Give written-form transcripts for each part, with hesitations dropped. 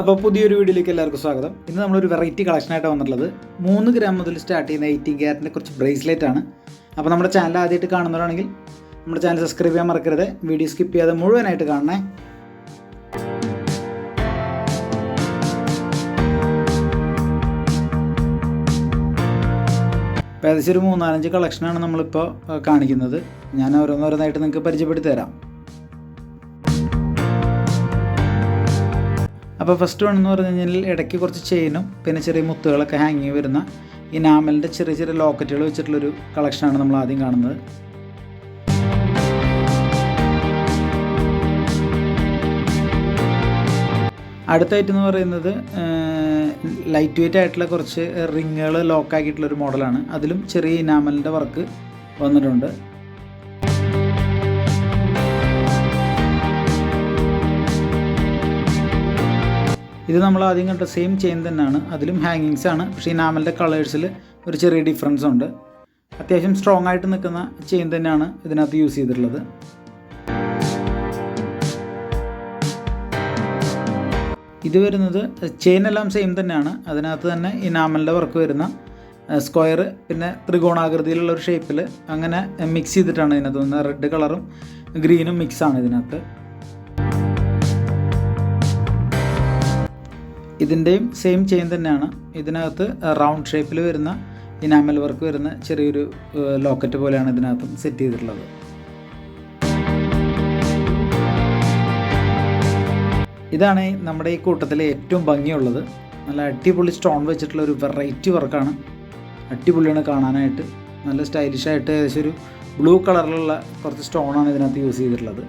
അപ്പോൾ പുതിയൊരു വീഡിയോയിലേക്ക് എല്ലാവർക്കും സ്വാഗതം. ഇന്ന് നമ്മളൊരു വെറൈറ്റി കളക്ഷനായിട്ട് വന്നിട്ടുള്ളത് 3 ഗ്രാം മുതൽ സ്റ്റാർട്ട് ചെയ്യുന്ന 18 ക്യാരറ്റിൻ്റെ കുറച്ച് ബ്രേസ്ലെറ്റ് ആണ്. അപ്പോൾ നമ്മുടെ ചാനൽ ആദ്യമായിട്ട് കാണുന്നവരാണെങ്കിൽ നമ്മുടെ ചാനൽ സബ്സ്ക്രൈബ് ചെയ്യാൻ മറക്കരുത്. വീഡിയോ സ്കിപ്പ് ചെയ്യാതെ മുഴുവനായിട്ട് കാണണേ. അപ്പോൾ ഏകദേശം ഒരു 3-4 കളക്ഷനാണ് നമ്മളിപ്പോൾ കാണിക്കുന്നത്. ഞാൻ ഓരോന്നോരോന്നായിട്ട് നിങ്ങൾക്ക് പരിചയപ്പെടുത്തി തരാം. അപ്പോൾ ഫസ്റ്റ് വൺ എന്ന് പറഞ്ഞു കഴിഞ്ഞാൽ ഇടയ്ക്ക് കുറച്ച് ചെയിനും പിന്നെ ചെറിയ മുത്തുകളൊക്കെ ഹാങ്ങിങ് വരുന്ന ഇനാമലിൻ്റെ ചെറിയ ചെറിയ ലോക്കറ്റുകൾ വെച്ചിട്ടുള്ളൊരു കളക്ഷനാണ് നമ്മൾ ആദ്യം കാണുന്നത്. അടുത്തായിട്ട് എന്ന് പറയുന്നത് ലൈറ്റ് വെയ്റ്റ് ആയിട്ടുള്ള കുറച്ച് റിങ്ങുകൾ ലോക്കാക്കിയിട്ടുള്ളൊരു മോഡലാണ്. അതിലും ചെറിയ ഇനാമലിൻ്റെ വർക്ക് വന്നിട്ടുണ്ട്. ഇത് നമ്മൾ ആദ്യം കണ്ട സെയിം ചെയിൻ തന്നെയാണ്. അതിലും ഹാങ്ങിങ്സ് ആണ്, പക്ഷേ ഇനാമലിൻ്റെ കളേഴ്സിൽ ഒരു ചെറിയ ഡിഫറൻസ് ഉണ്ട്. അത്യാവശ്യം സ്ട്രോങ് ആയിട്ട് നിൽക്കുന്ന ചെയിൻ തന്നെയാണ് ഇതിനകത്ത് യൂസ് ചെയ്തിട്ടുള്ളത്. ഇത് വരുന്നത് ചെയിൻ എല്ലാം സെയിം തന്നെയാണ്. അതിനകത്ത് തന്നെ ഇനാമലിൻ്റെ വർക്ക് വരുന്ന സ്ക്വയർ പിന്നെ ത്രികോണാകൃതിയിലുള്ള ഒരു ഷേപ്പിൽ അങ്ങനെ മിക്സ് ചെയ്തിട്ടാണ് ഇതിനകത്ത് വന്നത്. റെഡ് കളറും ഗ്രീനും മിക്സാണ് ഇതിനകത്ത്. ഇതിൻ്റെയും സെയിം ചെയിൻ തന്നെയാണ്. ഇതിനകത്ത് റൗണ്ട് ഷേപ്പിൽ വരുന്ന ഇനാമൽ വർക്ക് വരുന്ന ചെറിയൊരു ലോക്കറ്റ് പോലെയാണ് ഇതിനകത്തും സെറ്റ് ചെയ്തിട്ടുള്ളത്. ഇതാണ് നമ്മുടെ ഈ കൂട്ടത്തിലെ ഏറ്റവും ഭംഗിയുള്ളത്. നല്ല അടിപൊളി സ്റ്റോൺ വെച്ചിട്ടുള്ള ഒരു വെറൈറ്റി വർക്കാണ്. അടിപൊളിയാണ് കാണാനായിട്ട്. നല്ല സ്റ്റൈലിഷായിട്ട് ഏകദേശം ഒരു ബ്ലൂ കളറിലുള്ള കുറച്ച് സ്റ്റോണാണ് ഇതിനകത്ത് യൂസ് ചെയ്തിട്ടുള്ളത്.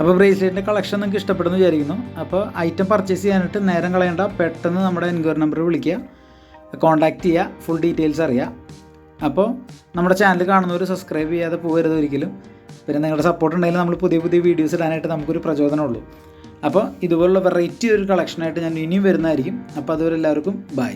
അപ്പോൾ ബ്രേസ്ലെറ്റിൻ്റെ കളക്ഷൻ നിങ്ങൾക്ക് ഇഷ്ടപ്പെടുന്നു വിചാരിക്കുന്നു. അപ്പോൾ ഐറ്റം പർച്ചേസ് ചെയ്യാനായിട്ട് നേരം കളയേണ്ട, പെട്ടെന്ന് നമ്മുടെ എൻക്വയറി നമ്പർ വിളിക്കുക, കോൺടാക്റ്റ് ചെയ്യുക, ഫുൾ ഡീറ്റെയിൽസ് അറിയാം. അപ്പോൾ നമ്മുടെ ചാനൽ കാണുന്നവർ സബ്സ്ക്രൈബ് ചെയ്യാതെ പോകരുത് ഒരിക്കലും. പിന്നെ നിങ്ങളുടെ സപ്പോർട്ട് ഉണ്ടെങ്കിൽ നമ്മൾ പുതിയ പുതിയ വീഡിയോസ് ഇടാനായിട്ട് നമുക്കൊരു പ്രചോദനമുള്ളൂ. അപ്പോൾ ഇതുപോലുള്ള വെറൈറ്റി ഒരു കളക്ഷനായിട്ട് ഞാൻ ഇനിയും വരുന്നതായിരിക്കും. അപ്പോൾ അതുവരെ എല്ലാവർക്കും ബൈ.